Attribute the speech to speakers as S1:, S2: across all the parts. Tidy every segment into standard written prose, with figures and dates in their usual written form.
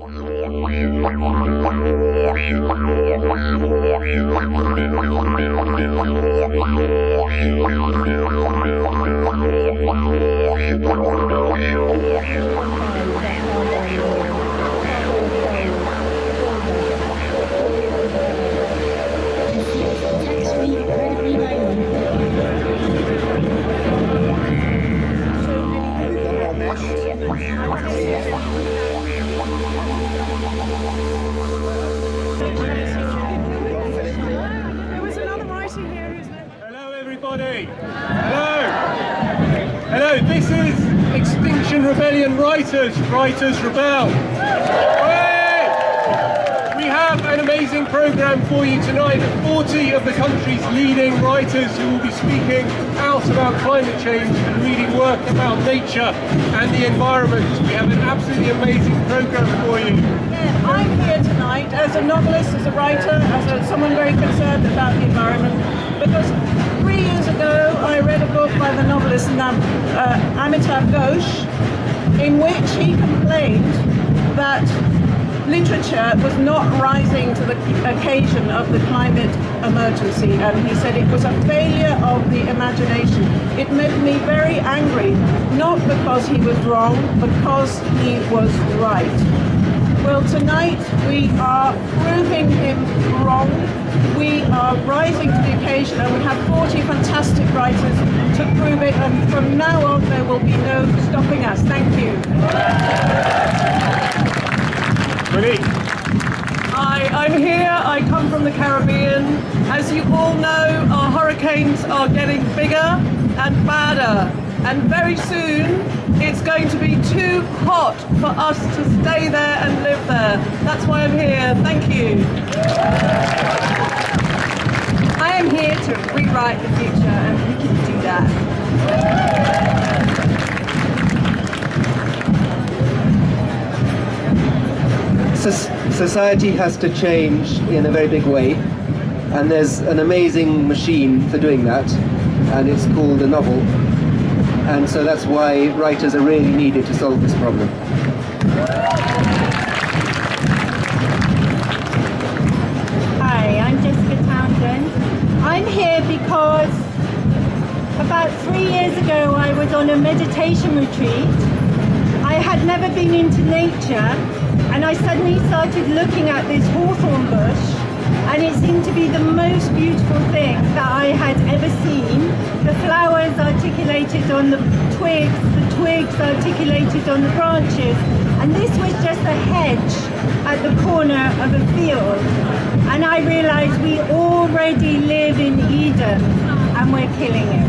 S1: Hello everybody! Hello! Hello, this is Extinction Rebellion Writers. Writers Rebel. Hooray! We have an amazing programme for you tonight. 40 of the country's leading writers who will be speaking out about climate change and reading work about nature and the environment. We have an absolutely amazing programme for you.
S2: I'm here tonight as a novelist, as a writer, as someone very concerned about the environment, because 3 years ago I read a book by the novelist Amitav Ghosh, in which he complained that literature was not rising to the occasion of the climate emergency, and he said it was a failure of the imagination. It made me very angry, not because he was wrong, but because he was right. Well, tonight we are proving him wrong. We are rising to the occasion, and we have 40 fantastic writers to prove it, and from now on there will be no stopping us. Thank you. I'm here, I come from the Caribbean. As you all know, our hurricanes are getting bigger and badder, and very soon it's going to be too hot for us to stay there and live there. That's why I'm here. Thank you. I am here to rewrite the future, and we can do that.
S3: Society has to change in a very big way, and there's an amazing machine for doing that, and it's called a novel, and so that's why writers are really needed to solve this problem.
S4: Hi, I'm Jessica Townsend. I'm here because about 3 years ago I was on a meditation retreat. I had never been into nature, and I suddenly started looking at this hawthorn bush, and it seemed to be the most beautiful thing that I had ever seen. The flowers articulated on the twigs articulated on the branches, and this was just a hedge at the corner of a field. And I realized we already live in Eden, and we're killing it.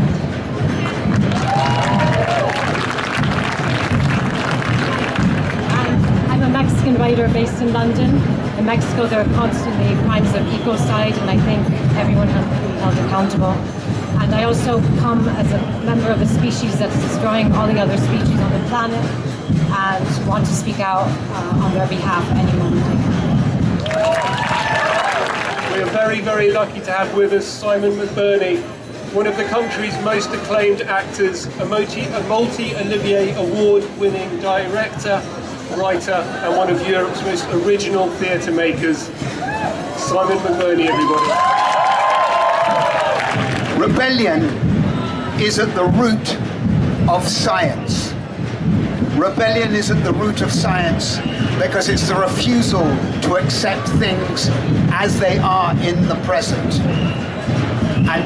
S5: I'm a Mexican writer based in London. In Mexico, there are constantly crimes of ecocide, and I think everyone has to be held accountable. And I also come as a member of a species that's destroying all the other species on the planet, and want to speak out on their behalf any moment.
S1: We are very, very lucky to have with us Simon McBurney, one of the country's most acclaimed actors, a multi-Olivier Award-winning director, writer, and one of Europe's most original theatre makers. Simon McBurney, everybody.
S6: Rebellion is at the root of science. Rebellion is at the root of science because it's the refusal to accept things as they are in the present. And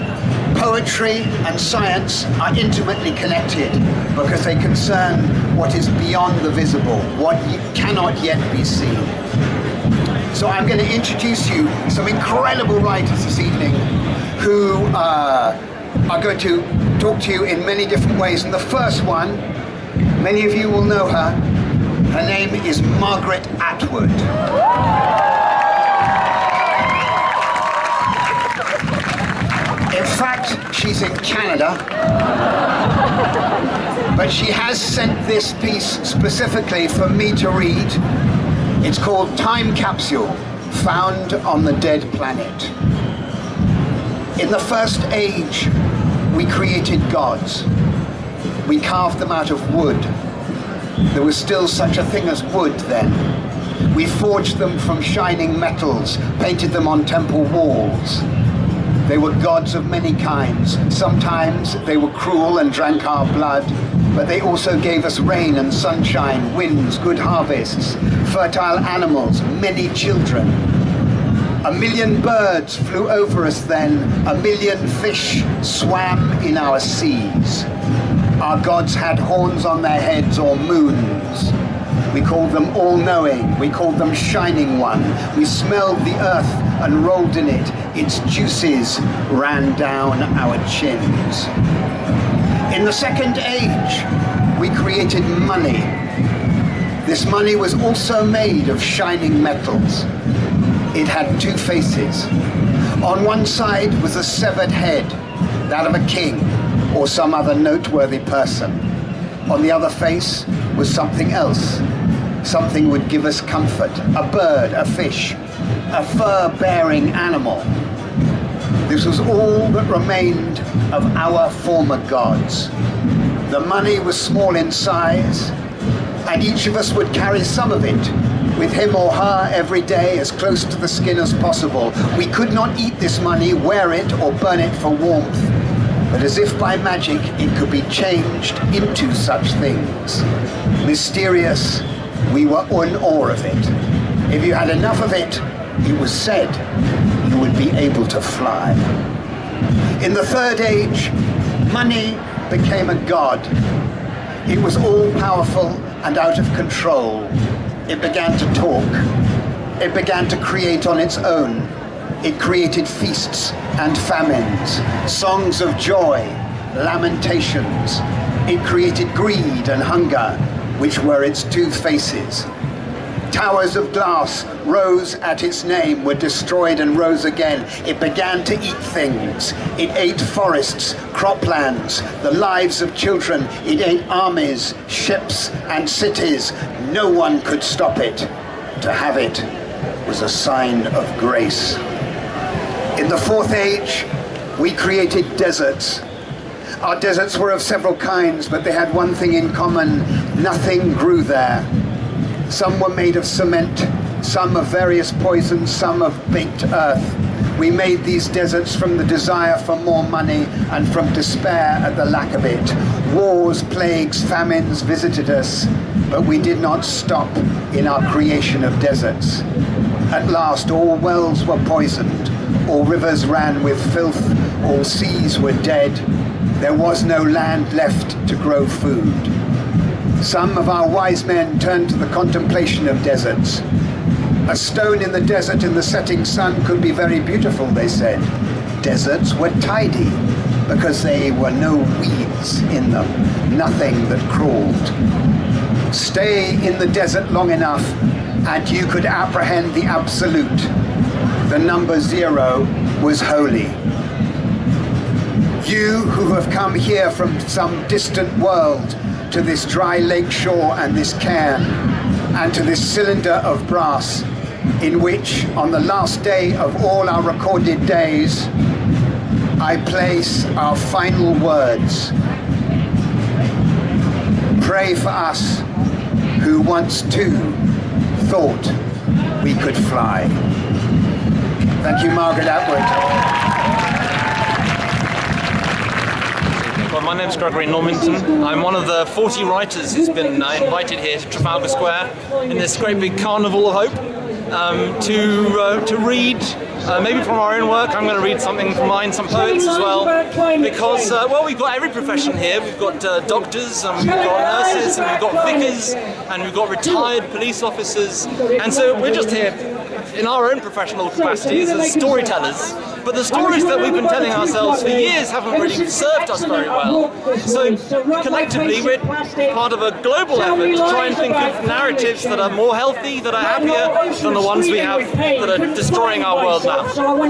S6: poetry and science are intimately connected because they concern what is beyond the visible, what cannot yet be seen. So I'm going to introduce you some incredible writers this evening who are going to talk to you in many different ways. And the first one, many of you will know her. Her name is Margaret Atwood. In fact, she's in Canada, but she has sent this piece specifically for me to read. It's called Time Capsule, Found on the Dead Planet. In the first age, we created gods. We carved them out of wood. There was still such a thing as wood then. We forged them from shining metals, painted them on temple walls. They were gods of many kinds. Sometimes they were cruel and drank our blood, but they also gave us rain and sunshine, winds, good harvests, fertile animals, many children. 1 million birds flew over us then, 1 million fish swam in our seas. Our gods had horns on their heads or moons. We called them all-knowing, we called them Shining One. We smelled the earth and rolled in it. Its juices ran down our chins. In the Second Age, we created money. This money was also made of shining metals. It had two faces. On one side was a severed head, that of a king or some other noteworthy person. On the other face was something else. Something would give us comfort. A bird, a fish, a fur-bearing animal. This was all that remained of our former gods. The money was small in size, and each of us would carry some of it with him or her every day, as close to the skin as possible. We could not eat this money, wear it, or burn it for warmth, but as if by magic it could be changed into such things. Mysterious, we were in awe of it. If you had enough of it, it was said you would be able to fly. In the Third Age, money became a god. It was all-powerful and out of control. It began to talk. It began to create on its own. It created feasts and famines, songs of joy, lamentations. It created greed and hunger, which were its two faces. Towers of glass rose at its name, were destroyed and rose again. It began to eat things. It ate forests, croplands, the lives of children. It ate armies, ships, and cities. No one could stop it. To have it was a sign of grace. In the Fourth Age, we created deserts. Our deserts were of several kinds, but they had one thing in common. Nothing grew there. Some were made of cement, some of various poisons, some of baked earth. We made these deserts from the desire for more money and from despair at the lack of it. Wars, plagues, famines visited us, but we did not stop in our creation of deserts. At last, all wells were poisoned, all rivers ran with filth, all seas were dead. There was no land left to grow food. Some of our wise men turned to the contemplation of deserts. A stone in the desert in the setting sun could be very beautiful, they said. Deserts were tidy because there were no weeds in them, nothing that crawled. Stay in the desert long enough and you could apprehend the absolute. The number 0 was holy. You who have come here from some distant world to this dry lake shore and this cairn, and to this cylinder of brass, in which, on the last day of all our recorded days, I place our final words. Pray for us who once too thought we could fly. Thank you, Margaret Atwood.
S7: Well, my name's Gregory Normington. I'm one of the 40 writers who's been invited here to Trafalgar Square in this great big carnival of hope to read, maybe from our own work. I'm going to read something from mine, some poets as well, because, well, we've got every profession here. We've got doctors, and we've got nurses, and we've got vicars, and we've got retired police officers, and so we're just here in our own professional capacities as storytellers. But the stories that we've been telling ourselves for years haven't really served us very well. So collectively we're part of a global effort to try and think of narratives that are more healthy, that are happier than the ones we have that are destroying our world now.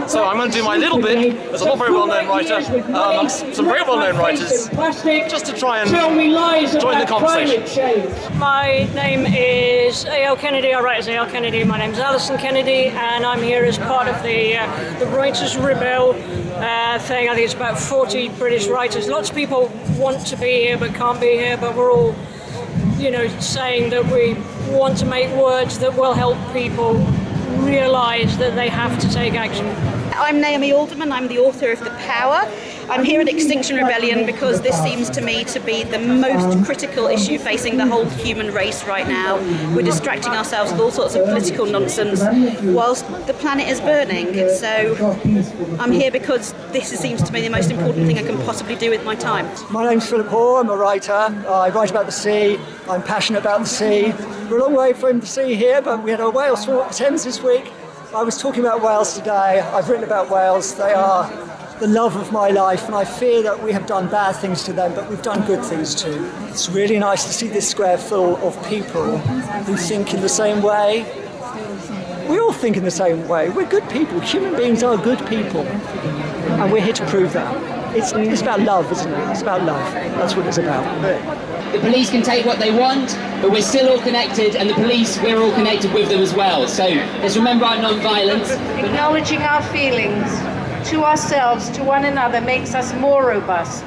S7: So I'm going to do my little bit as a not very well-known writer, amongst some very well-known writers, just to try and join the conversation.
S8: My name is A.L. Kennedy. I write as A.L. Kennedy. My name is Alison Kennedy, and I'm here as part of the Writers' Rebel thing. I think it's about 40 British writers. Lots of people want to be here but can't be here, but we're all you know, saying that we want to make words that will help people realise that they have to take action.
S9: I'm Naomi Alderman, I'm the author of The Power. I'm here at Extinction Rebellion because this seems to me to be the most critical issue facing the whole human race right now. We're distracting ourselves with all sorts of political nonsense whilst the planet is burning. So I'm here because this seems to me the most important thing I can possibly do with my time.
S10: My name's Philip Hoare, I'm a writer. I write about the sea, I'm passionate about the sea. We're a long way from the sea here, but we had a whale swim at the Thames this week. I was talking about whales today. I've written about whales. They are the love of my life, and I fear that we have done bad things to them, but we've done good things too. It's really nice to see this square full of people who think in the same way. We all think in the same way. We're good people. Human beings are good people, and we're here to prove that. It's about love, isn't it? It's about love. That's what it's about.
S11: The police can take what they want, but we're still all connected, and the police, we're all connected with them as well. So let's remember our non-violence.
S12: Acknowledging our feelings to ourselves, to one another, makes us more robust.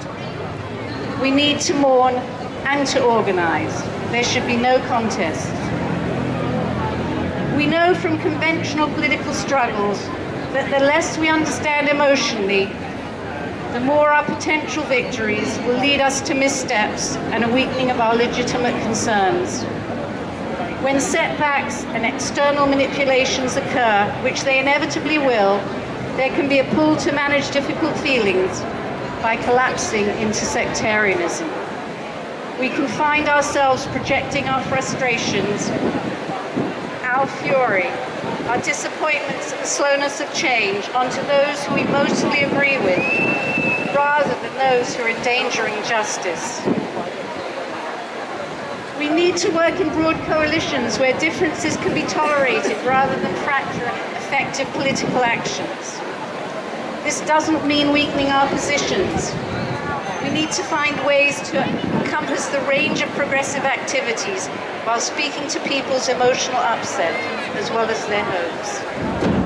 S12: We need to mourn and to organise. There should be no contest. We know from conventional political struggles that the less we understand emotionally, the more our potential victories will lead us to missteps and a weakening of our legitimate concerns. When setbacks and external manipulations occur, which they inevitably will, there can be a pull to manage difficult feelings by collapsing into sectarianism. We can find ourselves projecting our frustrations, our fury, our disappointments at the slowness of change onto those who we mostly agree with, rather than those who are endangering justice. We need to work in broad coalitions where differences can be tolerated rather than fracturing effective political actions. This doesn't mean weakening our positions. We need to find ways to encompass the range of progressive activities while speaking to people's emotional upset as well as their hopes.